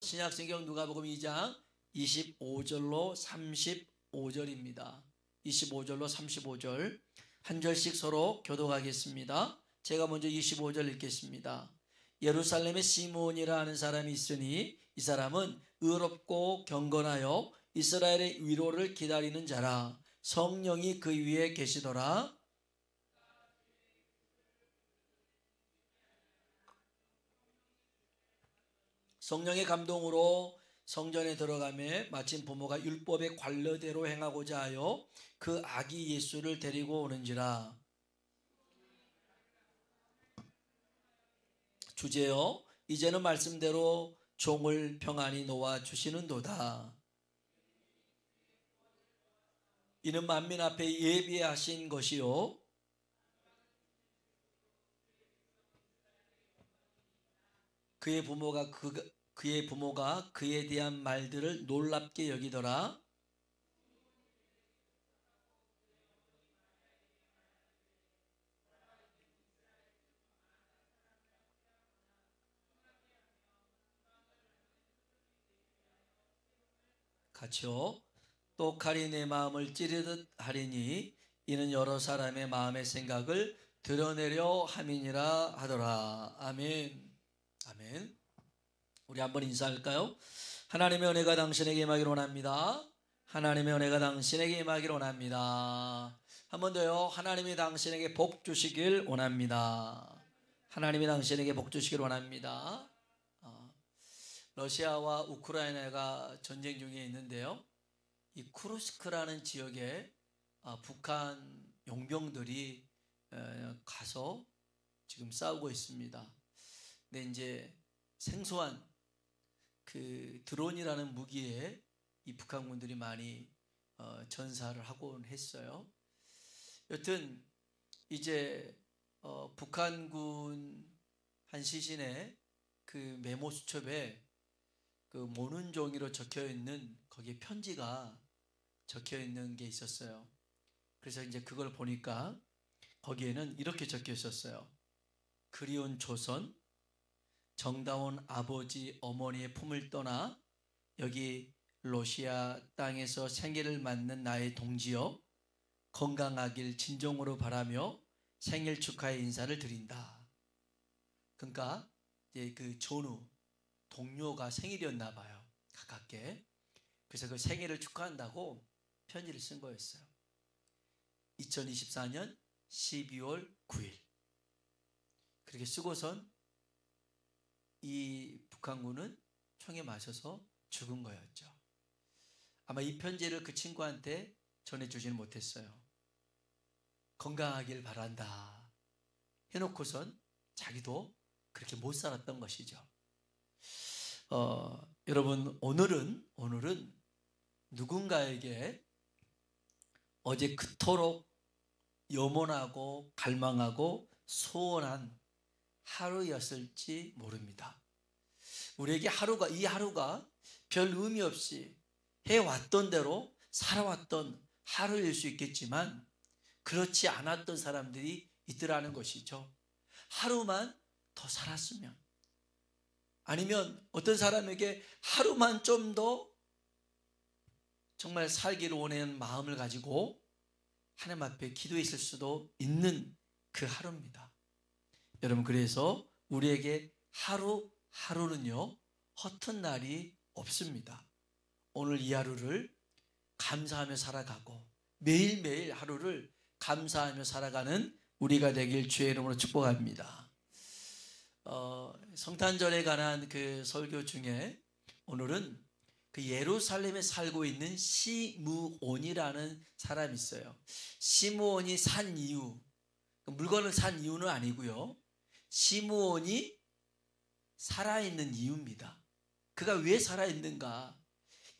신약성경 누가복음 2장 25절로 35절입니다. 25절로 35절 한 절씩 서로 교독하겠습니다. 제가 먼저 25절 읽겠습니다. 예루살렘에 시므온이라 하는 사람이 있으니 이 사람은 의롭고 경건하여 이스라엘의 위로를 기다리는 자라. 성령이 그 위에 계시더라. 성령의 감동으로 성전에 들어가매 마침 부모가 율법의 관례대로 행하고자 하여 그 아기 예수를 데리고 오는지라. 주제요, 이제는 말씀대로 종을 평안히 놓아 주시는도다. 이는 만민 앞에 예비하신 것이요 그의 부모가 그에 대한 말들을 놀랍게 여기더라. 같이요. 또 칼이 내 마음을 찌르듯 하리니 이는 여러 사람의 마음의 생각을 드러내려 함이니라 하더라. 아멘. 아멘. 우리 한번 인사할까요? 하나님의 은혜가 당신에게 임하기를 원합니다. 하나님의 은혜가 당신에게 임하기를 원합니다. 한 번 더요. 하나님이 당신에게 복 주시길 원합니다. 하나님이 당신에게 복 주시길 원합니다. 러시아와 우크라이나가 전쟁 중에 있는데요. 이 쿠르스크라는 지역에 북한 용병들이 가서 지금 싸우고 있습니다. 근데 이제 생소한 그 드론이라는 무기에 이 북한군들이 많이 전사를 하곤 했어요. 여튼 이제 북한군 한 시신에 그 메모 수첩에 그 모는 종이로 적혀 있는 거기에 편지가 적혀 있는 게 있었어요. 그래서 이제 그걸 보니까 거기에는 이렇게 적혀 있었어요. 그리운 조선, 정다운 아버지 어머니의 품을 떠나 여기 러시아 땅에서 생일을 맞는 나의 동지여, 건강하길 진정으로 바라며 생일 축하의 인사를 드린다. 그러니까 이제 그 전우 동료가 생일이었나 봐요. 가깝게. 그래서 그 생일을 축하한다고 편지를 쓴 거였어요. 2024년 12월 9일. 그렇게 쓰고선 이 북한군은 총에 맞아서 죽은 거였죠. 아마 이 편지를 그 친구한테 전해주지는 못했어요. 건강하길 바란다 해놓고선 자기도 그렇게 못 살았던 것이죠. 여러분, 오늘은 누군가에게 어제 그토록 염원하고 갈망하고 소원한 하루였을지 모릅니다. 우리에게 이 하루가 별 의미 없이 해왔던 대로 살아왔던 하루일 수 있겠지만 그렇지 않았던 사람들이 있더라는 것이죠. 하루만 더 살았으면, 아니면 어떤 사람에게 하루만 좀 더 정말 살기를 원하는 마음을 가지고 하나님 앞에 기도했을 수도 있는 그 하루입니다. 여러분, 그래서 우리에게 하루는요 허튼 날이 없습니다. 오늘 이 하루를 감사하며 살아가고 매일매일 하루를 감사하며 살아가는 우리가 되길 주의 이름으로 축복합니다. 성탄절에 관한 그 설교 중에 오늘은 그 예루살렘에 살고 있는 시므온이라는 사람이 있어요. 시므온이 산 이유, 물건을 산 이유는 아니고요. 시므온이 살아있는 이유입니다. 그가 왜 살아있는가?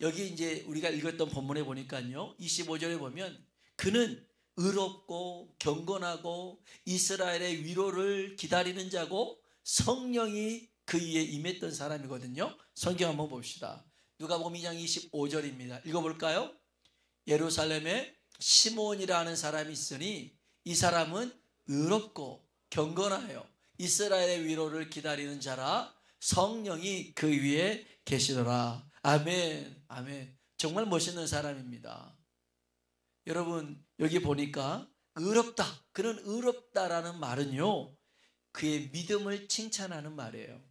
여기 이제 우리가 읽었던 본문에 보니까요, 25절에 보면 그는 의롭고 경건하고 이스라엘의 위로를 기다리는 자고 성령이 그 위에 임했던 사람이거든요. 성경 한번 봅시다. 누가복음 2장 25절입니다. 읽어볼까요? 예루살렘에 시므온이라는 사람이 있으니 이 사람은 의롭고 경건하여 이스라엘의 위로를 기다리는 자라. 성령이 그 위에 계시더라. 아멘, 아멘. 정말 멋있는 사람입니다. 여러분, 여기 보니까 의롭다, 그는 의롭다라는 말은요, 그의 믿음을 칭찬하는 말이에요.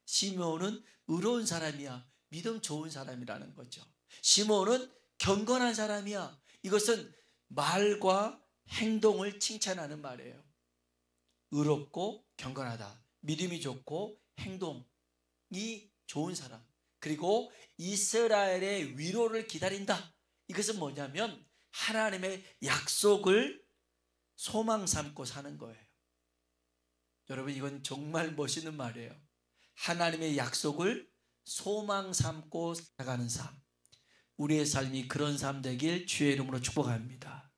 시므온은 의로운 사람이야, 믿음 좋은 사람이라는 거죠. 시므온은 경건한 사람이야. 이것은 말과 행동을 칭찬하는 말이에요. 의롭고 경건하다, 믿음이 좋고 행동이 좋은 사람, 그리고 이스라엘의 위로를 기다린다. 이것은 뭐냐면 하나님의 약속을 소망 삼고 사는 거예요. 여러분, 이건 정말 멋있는 말이에요. 하나님의 약속을 소망 삼고 살아가는 삶, 우리의 삶이 그런 삶 되길 주의 이름으로 축복합니다.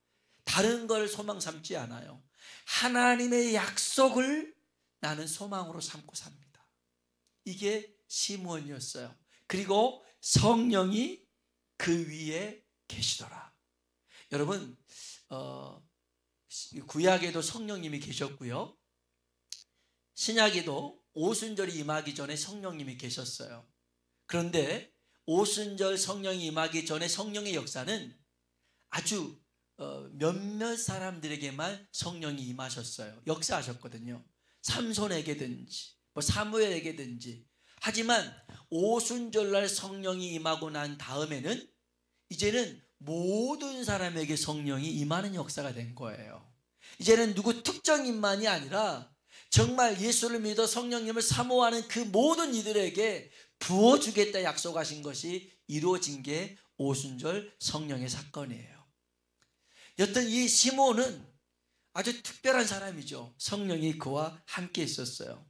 다른 걸 소망 삼지 않아요. 하나님의 약속을 나는 소망으로 삼고 삽니다. 이게 시므온이었어요. 그리고 성령이 그 위에 계시더라. 여러분, 구약에도 성령님이 계셨고요, 신약에도 오순절이 임하기 전에 성령님이 계셨어요. 그런데 오순절 성령이 임하기 전에 성령의 역사는 아주 몇몇 사람들에게만 성령이 임하셨어요. 역사하셨거든요. 삼손에게든지 사무엘에게든지. 하지만 오순절날 성령이 임하고 난 다음에는 이제는 모든 사람에게 성령이 임하는 역사가 된 거예요. 이제는 누구 특정인만이 아니라 정말 예수를 믿어 성령님을 사모하는 그 모든 이들에게 부어주겠다 약속하신 것이 이루어진 게 오순절 성령의 사건이에요. 여튼 이 시므온은 아주 특별한 사람이죠. 성령이 그와 함께 있었어요.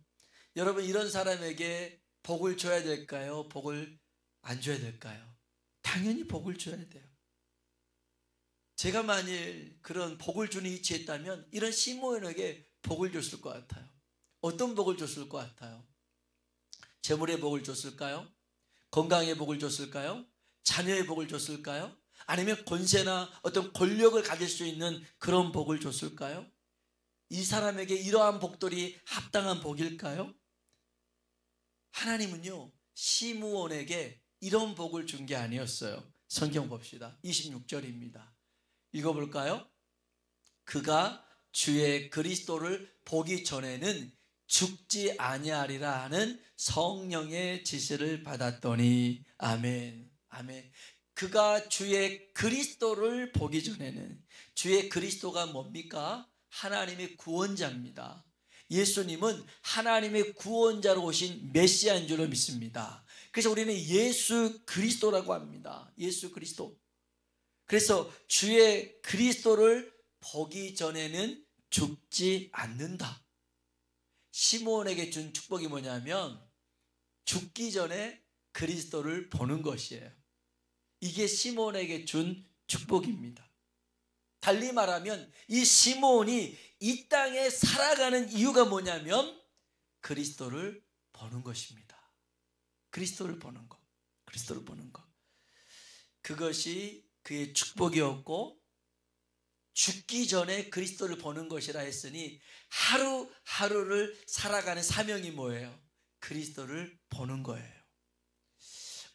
여러분, 이런 사람에게 복을 줘야 될까요? 복을 안 줘야 될까요? 당연히 복을 줘야 돼요. 제가 만일 그런 복을 주는 위치에 있다면 이런 시므온에게 복을 줬을 것 같아요. 어떤 복을 줬을 것 같아요? 재물의 복을 줬을까요? 건강의 복을 줬을까요? 자녀의 복을 줬을까요? 아니면 권세나 어떤 권력을 가질 수 있는 그런 복을 줬을까요? 이 사람에게 이러한 복들이 합당한 복일까요? 하나님은요, 시므온에게 이런 복을 준 게 아니었어요. 성경 봅시다. 26절입니다. 읽어볼까요? 그가 주의 그리스도를 보기 전에는 죽지 아니하리라 하는 성령의 지시를 받았더니. 아멘, 아멘. 그가 주의 그리스도를 보기 전에는, 주의 그리스도가 뭡니까? 하나님의 구원자입니다. 예수님은 하나님의 구원자로 오신 메시아인 줄로 믿습니다. 그래서 우리는 예수 그리스도라고 합니다. 예수 그리스도. 그래서 주의 그리스도를 보기 전에는 죽지 않는다. 시므온에게 준 축복이 뭐냐면 죽기 전에 그리스도를 보는 것이에요. 이게 시므온에게 준 축복입니다. 달리 말하면 이 시므온이 이 땅에 살아가는 이유가 뭐냐면 그리스도를 보는 것입니다. 그리스도를 보는 것, 그리스도를 보는 것. 그것이 그의 축복이었고, 죽기 전에 그리스도를 보는 것이라 했으니 하루하루를 살아가는 사명이 뭐예요? 그리스도를 보는 거예요.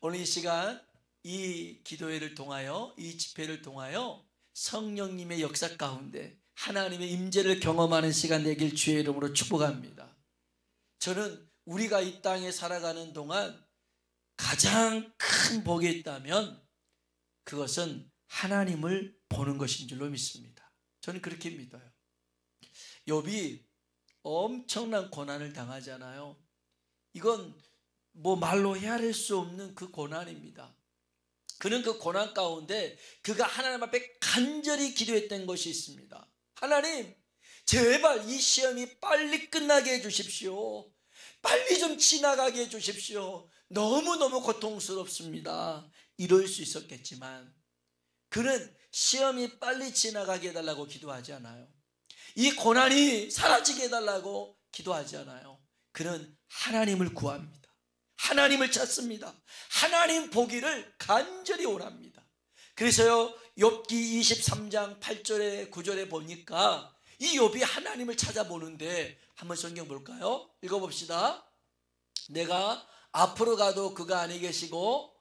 오늘 이 시간 이 기도회를 통하여, 이 집회를 통하여 성령님의 역사 가운데 하나님의 임재를 경험하는 시간 되길 주의 이름으로 축복합니다. 저는 우리가 이 땅에 살아가는 동안 가장 큰 복이 있다면 그것은 하나님을 보는 것인 줄로 믿습니다. 저는 그렇게 믿어요. 욥이 엄청난 고난을 당하잖아요. 이건 뭐 말로 헤아릴 수 없는 그 고난입니다. 그는 그 고난 가운데 그가 하나님 앞에 간절히 기도했던 것이 있습니다. 하나님, 제발 이 시험이 빨리 끝나게 해주십시오. 빨리 좀 지나가게 해주십시오. 너무너무 고통스럽습니다. 이럴 수 있었겠지만 그는 시험이 빨리 지나가게 해달라고 기도하지 않아요. 이 고난이 사라지게 해달라고 기도하지 않아요. 그는 하나님을 구합니다. 하나님을 찾습니다. 하나님 보기를 간절히 원합니다. 그래서요, 욥기 23장 8절에 9절에 보니까 이 욥이 하나님을 찾아보는데, 한번 성경 볼까요? 읽어봅시다. 내가 앞으로 가도 그가 아니 계시고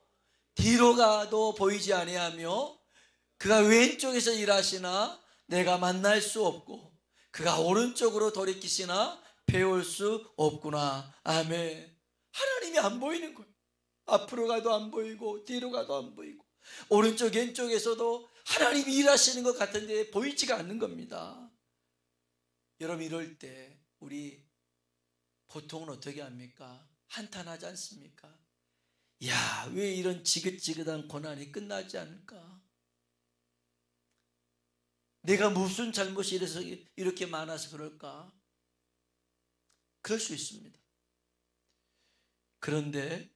뒤로 가도 보이지 아니하며 그가 왼쪽에서 일하시나 내가 만날 수 없고 그가 오른쪽으로 돌이키시나 배울 수 없구나. 아멘. 하나님이 안 보이는 거예요. 앞으로 가도 안 보이고 뒤로 가도 안 보이고 오른쪽 왼쪽에서도 하나님이 일하시는 것 같은데 보이지가 않는 겁니다. 여러분, 이럴 때 우리 보통은 어떻게 합니까? 한탄하지 않습니까? 야, 왜 이런 지긋지긋한 고난이 끝나지 않을까? 내가 무슨 잘못이 이렇게 많아서 그럴까? 그럴 수 있습니다. 그런데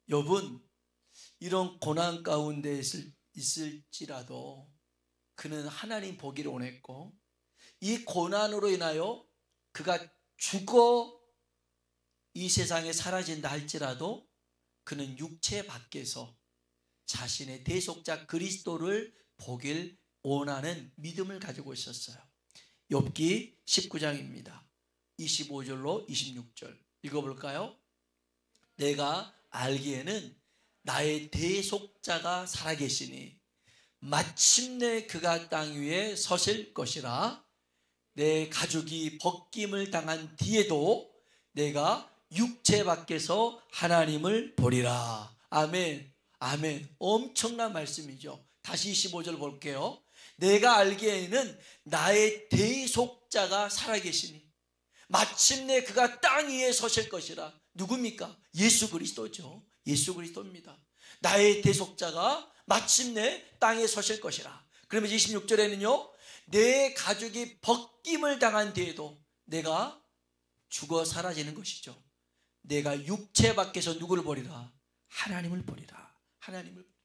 욥은 이런 고난 가운데 있을지라도 그는 하나님 보기를 원했고, 이 고난으로 인하여 그가 죽어 이 세상에 사라진다 할지라도 그는 육체 밖에서 자신의 대속자 그리스도를 보길 원하는 믿음을 가지고 있었어요. 욥기 19장입니다. 25절로 26절 읽어볼까요? 내가 알기에는 나의 대속자가 살아계시니 마침내 그가 땅 위에 서실 것이라. 내 가죽이 벗김을 당한 뒤에도 내가 육체 밖에서 하나님을 보리라. 아멘. 아멘. 엄청난 말씀이죠. 다시 25절 볼게요. 내가 알기에는 나의 대속자가 살아계시니 마침내 그가 땅 위에 서실 것이라. 누굽니까? 예수 그리스도죠. 예수 그리스도입니다. 나의 대속자가 마침내 땅에 서실 것이라. 그러면 26절에는요, 내 가죽이 벗김을 당한 뒤에도 내가 죽어 사라지는 것이죠. 내가 육체 밖에서 누구를 보리라? 하나님을 보리라. 하나님을 보리라.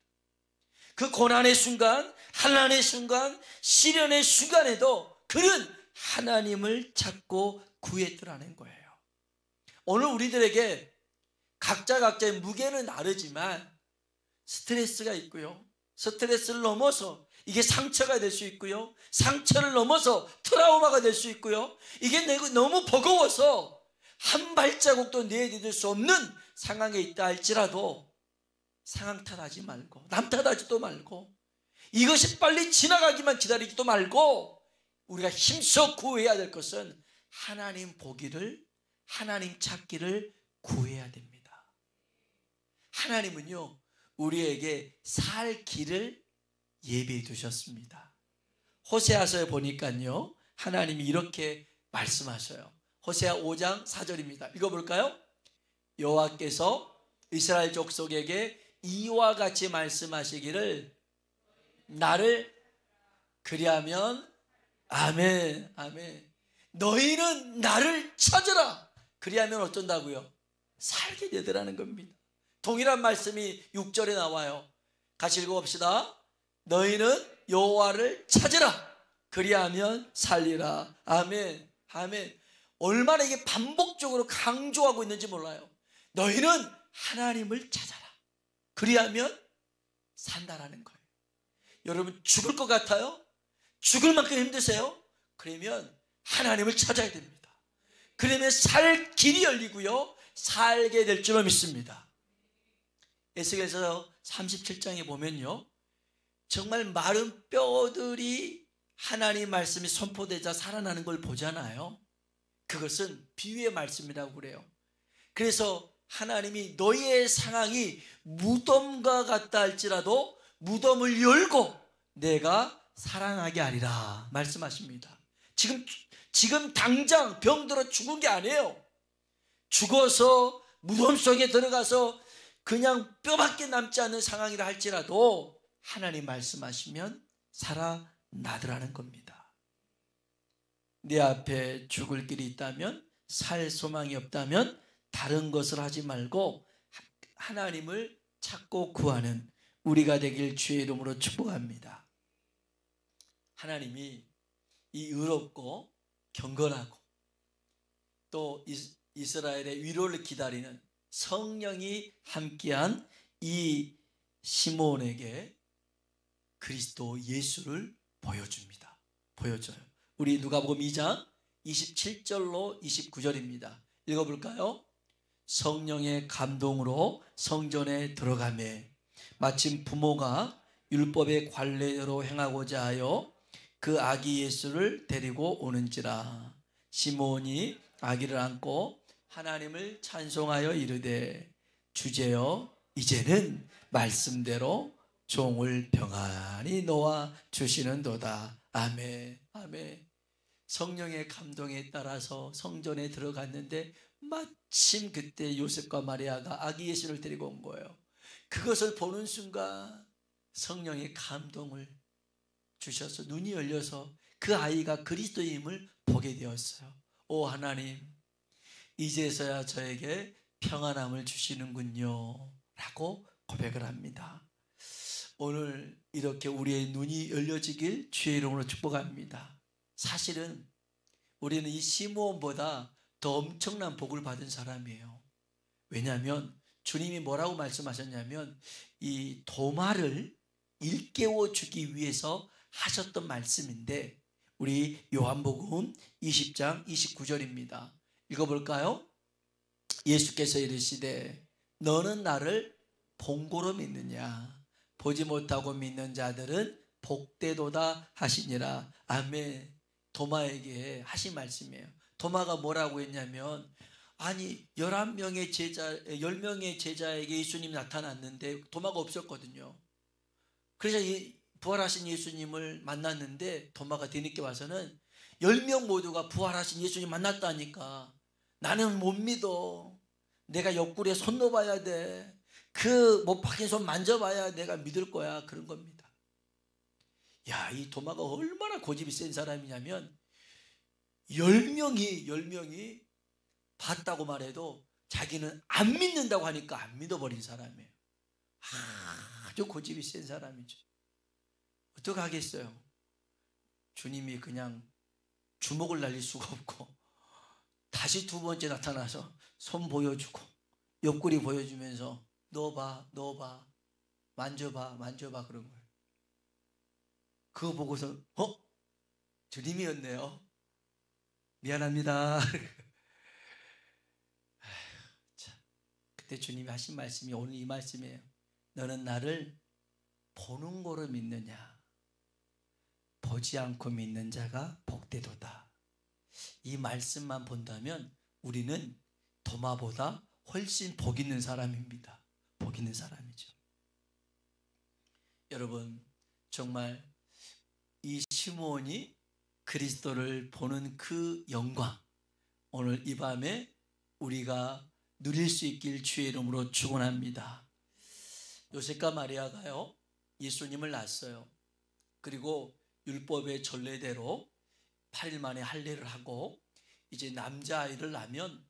그 고난의 순간, 환난의 순간, 시련의 순간에도 그는 하나님을 찾고 구했더라는 거예요. 오늘 우리들에게 각자의 무게는 다르지만 스트레스가 있고요, 스트레스를 넘어서 이게 상처가 될 수 있고요, 상처를 넘어서 트라우마가 될 수 있고요, 이게 내가 너무 버거워서 한 발자국도 내디딜 수 없는 상황에 있다 할지라도 상황 탓하지 말고 남 탓하지도 말고 이것이 빨리 지나가기만 기다리지도 말고 우리가 힘써 구해야 될 것은 하나님 보기를, 하나님 찾기를 구해야 됩니다. 하나님은요, 우리에게 살 길을 예비해 두셨습니다. 호세아서에 보니까요, 하나님이 이렇게 말씀하셔요. 호세아 5장 4절입니다. 읽어볼까요? 여호와께서 이스라엘 족속에게 이와 같이 말씀하시기를 나를 그리하면, 아멘, 아멘, 너희는 나를 찾으라. 그리하면 어쩐다고요? 살게 되더라는 겁니다. 동일한 말씀이 6절에 나와요. 같이 읽어봅시다. 너희는 여호와를 찾으라. 그리하면 살리라. 아멘, 아멘. 얼마나 이게 반복적으로 강조하고 있는지 몰라요. 너희는 하나님을 찾아라. 그리하면 산다라는 거예요. 여러분, 죽을 것 같아요? 죽을 만큼 힘드세요? 그러면 하나님을 찾아야 됩니다. 그러면 살 길이 열리고요, 살게 될 줄로 믿습니다. 에스겔서 37장에 보면요, 정말 마른 뼈들이 하나님 말씀이 선포되자 살아나는 걸 보잖아요. 그것은 비유의 말씀이라고 그래요. 그래서 하나님이 너희의 상황이 무덤과 같다 할지라도 무덤을 열고 내가 살아나게 하리라 말씀하십니다. 지금 당장 병들어 죽은 게 아니에요. 죽어서 무덤 속에 들어가서 그냥 뼈밖에 남지 않는 상황이라 할지라도 하나님 말씀하시면 살아나더라는 겁니다. 내 앞에 죽을 길이 있다면, 살 소망이 없다면 다른 것을 하지 말고 하나님을 찾고 구하는 우리가 되길 주의 이름으로 축복합니다. 하나님이 이 의롭고 경건하고 또 이스라엘의 위로를 기다리는 성령이 함께한 이 시몬에게 그리스도 예수를 보여줍니다. 보여줘요. 우리 누가복음 2장 27절로 29절입니다. 읽어볼까요? 성령의 감동으로 성전에 들어가매 마침 부모가 율법의 관례대로 행하고자 하여 그 아기 예수를 데리고 오는지라. 시몬이 아기를 안고 하나님을 찬송하여 이르되 주제여 이제는 말씀대로 종을 평안히 놓아 주시는도다. 아멘. 아멘. 성령의 감동에 따라서 성전에 들어갔는데 마침 그때 요셉과 마리아가 아기 예수를 데리고 온 거예요. 그것을 보는 순간 성령의 감동을 주셔서 눈이 열려서 그 아이가 그리스도임을 보게 되었어요. 오 하나님, 이제서야 저에게 평안함을 주시는군요 라고 고백을 합니다. 오늘 이렇게 우리의 눈이 열려지길 주의 이름으로 축복합니다. 사실은 우리는 이 시므온보다 더 엄청난 복을 받은 사람이에요. 왜냐하면 주님이 뭐라고 말씀하셨냐면 이 도마를 일깨워 주기 위해서 하셨던 말씀인데, 우리 요한복음 20장 29절입니다. 읽어볼까요? 예수께서 이르시되 너는 나를 본고로 믿느냐? 보지 못하고 믿는 자들은 복되도다 하시니라. 아멘. 도마에게 하신 말씀이에요. 도마가 뭐라고 했냐면, 아니 11명의 제자, 10명의 제자에게 예수님이 나타났는데 도마가 없었거든요. 그래서 이 부활하신 예수님을 만났는데 도마가 뒤늦게 와서는 10명 모두가 부활하신 예수님 만났다니까 나는 못 믿어. 내가 옆구리에 손 넣어봐야 돼. 그 못 박힌 손 만져봐야 내가 믿을 거야. 그런 겁니다. 야, 이 도마가 얼마나 고집이 센 사람이냐면 10명이 봤다고 말해도 자기는 안 믿는다고 하니까 안 믿어버린 사람이에요. 아주 고집이 센 사람이죠. 어떻게 하겠어요? 주님이 그냥 주먹을 날릴 수가 없고 다시 두 번째 나타나서 손 보여주고 옆구리 보여주면서 넣어봐 만져봐 그런 거예요. 그거 보고서 주님이었네요. 미안합니다. 그때 주님이 하신 말씀이 오늘 이 말씀이에요. 너는 나를 보는 거로 믿느냐? 보지 않고 믿는 자가 복되도다. 이 말씀만 본다면 우리는 도마보다 훨씬 복 있는 사람입니다. 복 있는 사람이죠. 여러분, 정말 이 시므온이 그리스도를 보는 그 영광, 오늘 이 밤에 우리가 누릴 수 있길 주의 이름으로 축원합니다. 요셉과 마리아가요 예수님을 낳았어요. 그리고 율법의 전례대로 8일 만에 할례를 하고 이제 남자아이를 낳으면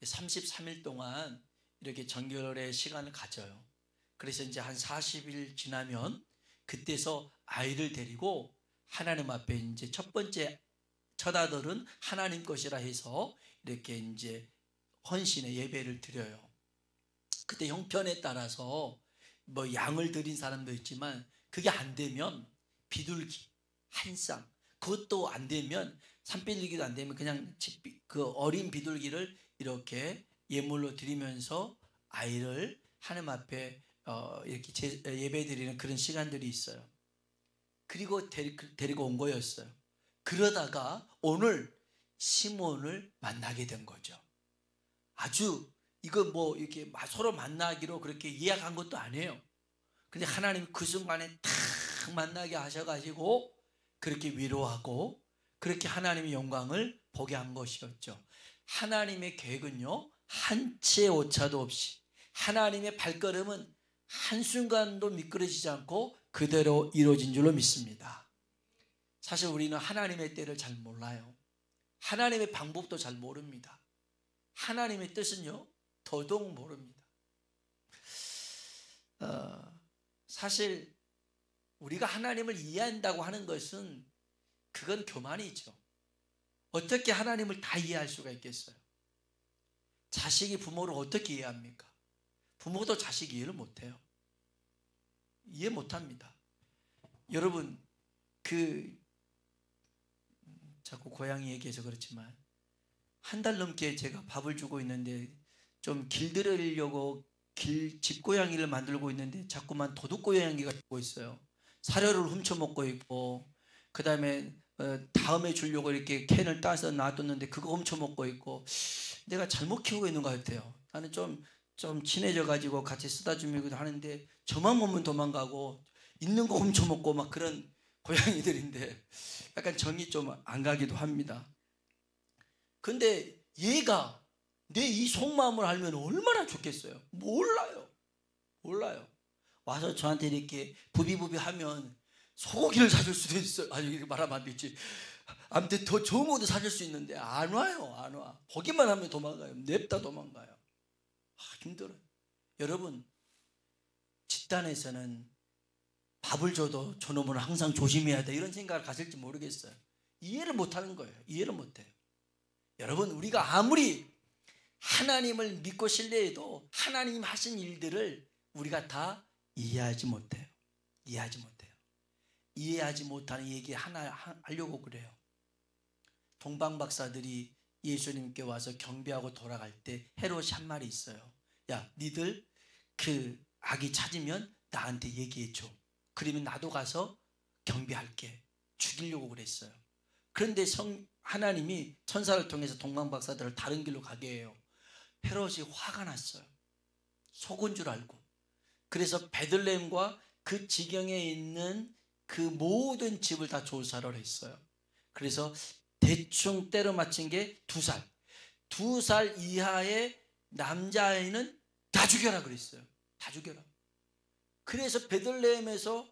33일 동안 이렇게 정결의 시간을 가져요. 그래서 이제 한 40일 지나면 그때서 아이를 데리고 하나님 앞에 이제 첫 번째 첫 아들은 하나님 것이라 해서 이렇게 이제 헌신의 예배를 드려요. 그때 형편에 따라서 뭐 양을 드린 사람도 있지만 그게 안 되면 비둘기 한 쌍, 그것도 안 되면 산빌리기도 안 되면 그냥 그 어린 비둘기를 이렇게 예물로 드리면서 아이를 하나님 앞에 이렇게 예배 드리는 그런 시간들이 있어요. 그리고 데리고 온 거였어요. 그러다가 오늘 시몬을 만나게 된 거죠. 아주 이거 뭐 이렇게 서로 만나기로 그렇게 예약한 것도 아니에요. 근데 하나님이 그 순간에 탁 만나게 하셔가지고 그렇게 위로하고 그렇게 하나님의 영광을 보게 한 것이었죠. 하나님의 계획은요 한 치의 오차도 없이 하나님의 발걸음은 한순간도 미끄러지지 않고 그대로 이루어진 줄로 믿습니다. 사실 우리는 하나님의 때를 잘 몰라요. 하나님의 방법도 잘 모릅니다. 하나님의 뜻은요 더더욱 모릅니다. 사실 우리가 하나님을 이해한다고 하는 것은 그건 교만이죠. 어떻게 하나님을 다 이해할 수가 있겠어요? 자식이 부모를 어떻게 이해합니까? 부모도 자식 이해를 못해요. 이해 못합니다. 여러분 자꾸 고양이 얘기해서 그렇지만 한 달 넘게 제가 밥을 주고 있는데 좀 길들이려고 집고양이를 만들고 있는데 자꾸만 도둑고양이가 되고 있어요. 사료를 훔쳐먹고 있고, 그 다음에 다음에 주려고 이렇게 캔을 따서 놔뒀는데 그거 훔쳐먹고 있고, 내가 잘못 키우고 있는 것 같아요. 나는 좀 친해져가지고 같이 쓰다 주기도 하는데 저만 보면 도망가고 있는 거 훔쳐먹고 막 그런 고양이들인데 약간 정이 좀 안 가기도 합니다. 근데 얘가 내 이 속마음을 알면 얼마나 좋겠어요. 몰라요. 와서 저한테 이렇게 부비부비 하면 소고기를 사줄 수도 있어요. 아니, 이렇게 말하면 안 되지. 아무튼 더 좋은 것도 사줄 수 있는데 안 와. 보기만 하면 도망가요. 냅다 도망가요. 힘들어요. 여러분, 집단에서는 밥을 줘도 저놈은 항상 조심해야 돼, 이런 생각을 가질지 모르겠어요. 이해를 못하는 거예요. 이해를 못해요. 여러분, 우리가 아무리 하나님을 믿고 신뢰해도 하나님 하신 일들을 우리가 다 이해하지 못해요. 이해하지 못하는 얘기 하나 하려고 그래요. 동방 박사들이 예수님께 와서 경배하고 돌아갈 때 헤롯이 한 말이 있어요. 야, 니들 그 아기 찾으면 나한테 얘기해줘. 그러면 나도 가서 경배할게. 죽이려고 그랬어요. 그런데 하나님이 천사를 통해서 동방 박사들을 다른 길로 가게 해요. 헤롯이 화가 났어요. 속은 줄 알고. 그래서 베들레헴과 그 지경에 있는 그 모든 집을 다 조사를 했어요. 그래서 대충 때려 맞힌 게 2살. 2살 이하의 남자아이는 다 죽여라 그랬어요. 다 죽여라. 그래서 베들레헴에서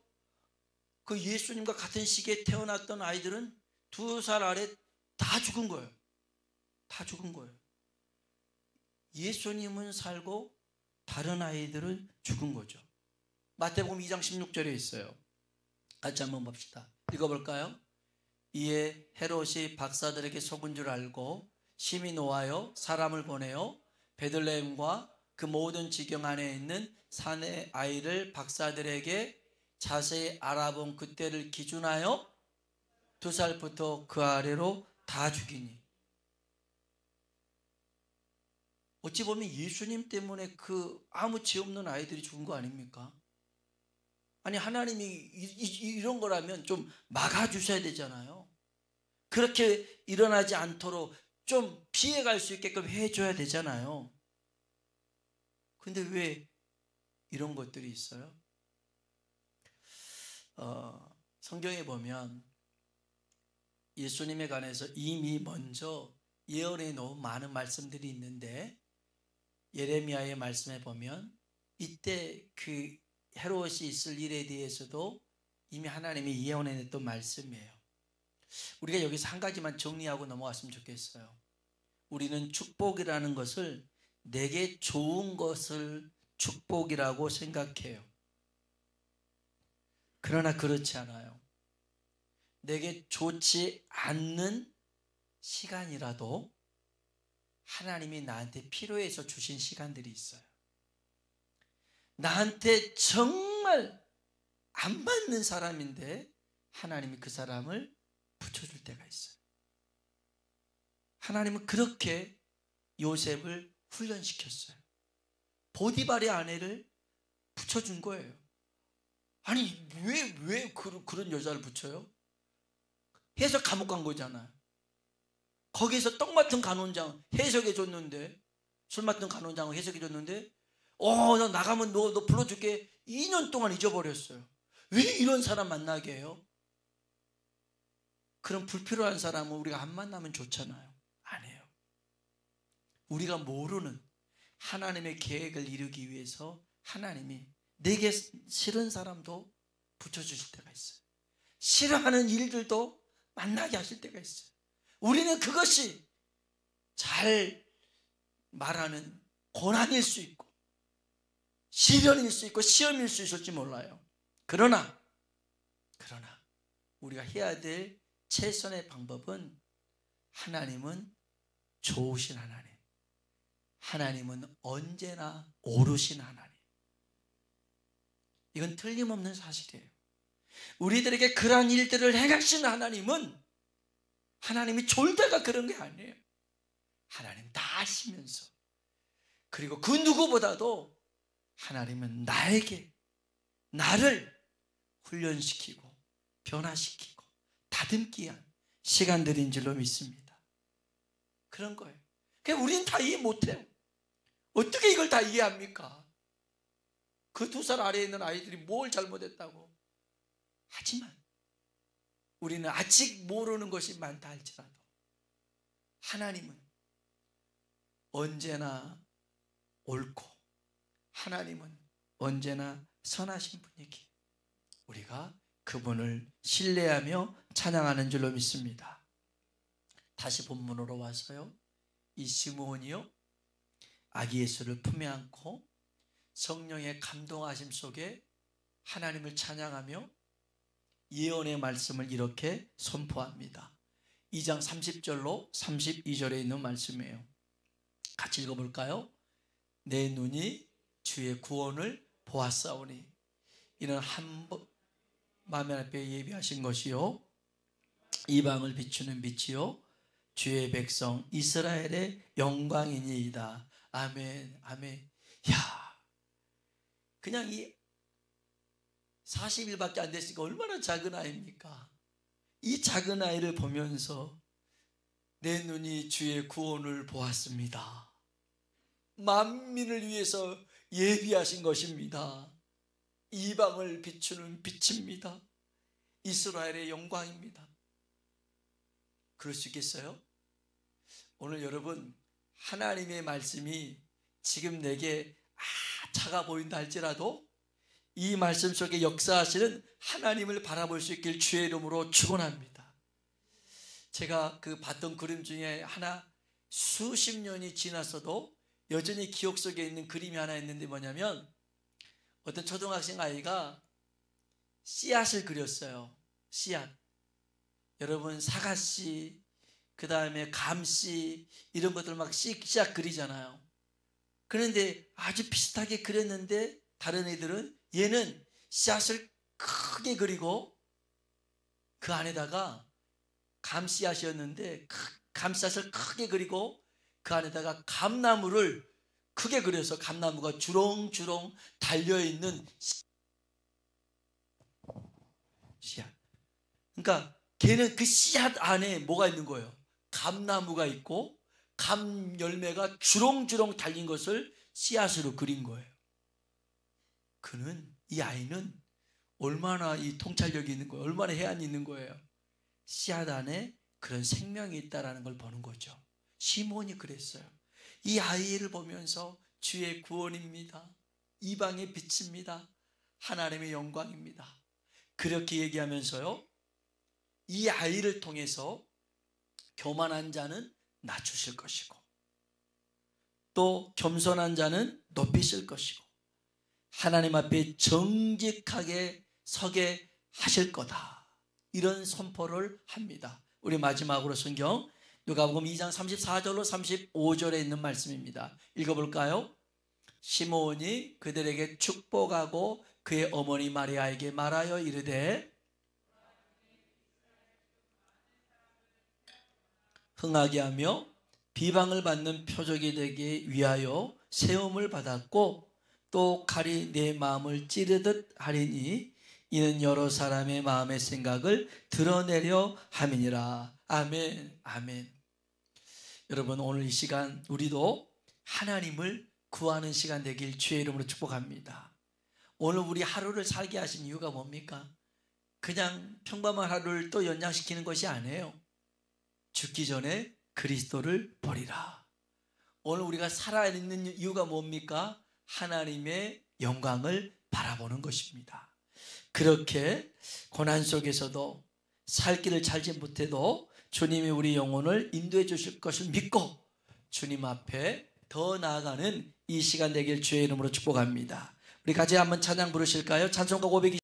그 예수님과 같은 시기에 태어났던 아이들은 2살 아래 다 죽은 거예요. 예수님은 살고 다른 아이들은 죽은 거죠. 마태복음 2장 16절에 있어요. 같이 한번 봅시다. 읽어볼까요? 이에 헤롯이 박사들에게 속은 줄 알고 심히 노하여 사람을 보내어 베들레헴과 그 모든 지경 안에 있는 산의 아이를 박사들에게 자세히 알아본 그때를 기준하여 2살부터 그 아래로 다 죽이니. 어찌 보면 예수님 때문에 그 아무 죄 없는 아이들이 죽은 거 아닙니까? 아니, 하나님이 이런 거라면 좀 막아주셔야 되잖아요. 그렇게 일어나지 않도록 좀 피해갈 수 있게끔 해줘야 되잖아요. 근데 왜 이런 것들이 있어요? 성경에 보면 예수님에 관해서 이미 먼저 예언해 놓은 많은 말씀들이 있는데, 예레미야의 말씀에 보면 이때 그 헤롯이 있을 일에 대해서도 이미 하나님이 예언해 냈던 말씀이에요. 우리가 여기서 한 가지만 정리하고 넘어갔으면 좋겠어요. 우리는 축복이라는 것을 내게 좋은 것을 축복이라고 생각해요. 그러나 그렇지 않아요. 내게 좋지 않는 시간이라도 하나님이 나한테 필요해서 주신 시간들이 있어요. 나한테 정말 안 맞는 사람인데 하나님이 그 사람을 붙여줄 때가 있어요. 하나님은 그렇게 요셉을 훈련시켰어요. 보디발의 아내를 붙여준 거예요. 아니, 왜 그런 여자를 붙여요? 해서 감옥 간 거잖아요. 거기서 떡 맡은 간원장 해석해 줬는데, 술 맡은 간원장을 해석해 줬는데, 너 나가면 너 불러줄게. 2년 동안 잊어버렸어요. 왜 이런 사람 만나게 해요? 그런 불필요한 사람은 우리가 안 만나면 좋잖아요. 안 해요. 우리가 모르는 하나님의 계획을 이루기 위해서 하나님이 내게 싫은 사람도 붙여주실 때가 있어요. 싫어하는 일들도 만나게 하실 때가 있어요. 우리는 그것이 잘 말하는 고난일 수 있고 시련일 수 있고 시험일 수 있을지 몰라요. 그러나 우리가 해야 될 최선의 방법은, 하나님은 좋으신 하나님, 하나님은 언제나 옳으신 하나님. 이건 틀림없는 사실이에요. 우리들에게 그러한 일들을 행하신 하나님은, 하나님이 졸다가 그런 게 아니에요. 하나님 다 아시면서 그리고 그 누구보다도 하나님은 나를 훈련시키고 변화시키고 다듬기 위한 시간들인 줄로 믿습니다. 그런 거예요. 그러니까 우리는 다 이해 못해요. 어떻게 이걸 다 이해합니까? 그 2살 아래에 있는 아이들이 뭘 잘못했다고. 하지만 우리는 아직 모르는 것이 많다 할지라도 하나님은 언제나 옳고 하나님은 언제나 선하신 분이기에 우리가 그분을 신뢰하며 찬양하는 줄로 믿습니다. 다시 본문으로 와서요, 이 시므온이요 아기 예수를 품에 안고 성령의 감동하심 속에 하나님을 찬양하며 예언의 말씀을 이렇게 선포합니다. 2장 30절로 32절에 있는 말씀이에요. 같이 읽어볼까요? 내 눈이 주의 구원을 보았사오니 이는 한 만민 앞에 예비하신 것이요 이방을 비추는 빛이요 주의 백성 이스라엘의 영광이니이다. 아멘, 아멘. 야, 그냥 이 40일밖에 안 됐으니까 얼마나 작은 아이입니까? 이 작은 아이를 보면서 내 눈이 주의 구원을 보았습니다. 만민을 위해서 예비하신 것입니다. 이방을 비추는 빛입니다. 이스라엘의 영광입니다. 그럴 수 있겠어요? 오늘 여러분, 하나님의 말씀이 지금 내게 작아 보인다 할지라도 이 말씀 속에 역사하시는 하나님을 바라볼 수 있길 주의 이름으로 축원합니다. 제가 봤던 그림 중에 하나, 수십 년이 지났어도 여전히 기억 속에 있는 그림이 하나 있는데 뭐냐면, 어떤 초등학생 아이가 씨앗을 그렸어요. 씨앗. 여러분, 사과씨, 그 다음에 감씨, 이런 것들 막 씨앗 그리잖아요. 그런데 아주 비슷하게 그렸는데 다른 애들은, 얘는 씨앗을 크게 그리고 그 안에다가 감씨앗이었는데 감씨앗을 크게 그리고 그 안에다가 감나무를 크게 그려서 감나무가 주렁주렁 달려있는 씨앗. 그러니까 걔는 그 씨앗 안에 뭐가 있는 거예요? 감나무가 있고 감 열매가 주렁주렁 달린 것을 씨앗으로 그린 거예요. 이 아이는 얼마나 이 통찰력이 있는 거예요. 얼마나 해안이 있는 거예요. 씨앗 안에 그런 생명이 있다는 걸 보는 거죠. 시몬이 그랬어요. 이 아이를 보면서 주의 구원입니다. 이방의 빛입니다. 하나님의 영광입니다. 그렇게 얘기하면서요, 이 아이를 통해서 교만한 자는 낮추실 것이고 또 겸손한 자는 높이실 것이고 하나님 앞에 정직하게 서게 하실 거다. 이런 선포를 합니다. 우리 마지막으로 성경 누가복음 2장 34절로 35절에 있는 말씀입니다. 읽어볼까요? 시므온이 그들에게 축복하고 그의 어머니 마리아에게 말하여 이르되 흥하게 하며 비방을 받는 표적이 되기 위하여 세움을 받았고 또 칼이 내 마음을 찌르듯 하리니 이는 여러 사람의 마음의 생각을 드러내려 함이니라. 아멘, 아멘. 여러분, 오늘 이 시간 우리도 하나님을 구하는 시간 되길 주의 이름으로 축복합니다. 오늘 우리 하루를 살게 하신 이유가 뭡니까? 그냥 평범한 하루를 또 연장시키는 것이 아니에요. 죽기 전에 그리스도를 보리라. 오늘 우리가 살아있는 이유가 뭡니까? 하나님의 영광을 바라보는 것입니다. 그렇게 고난 속에서도 살 길을 찾지 못해도 주님이 우리 영혼을 인도해 주실 것을 믿고 주님 앞에 더 나아가는 이 시간 되길 주의 이름으로 축복합니다. 우리 같이 한번 찬양 부르실까요? 찬송가 520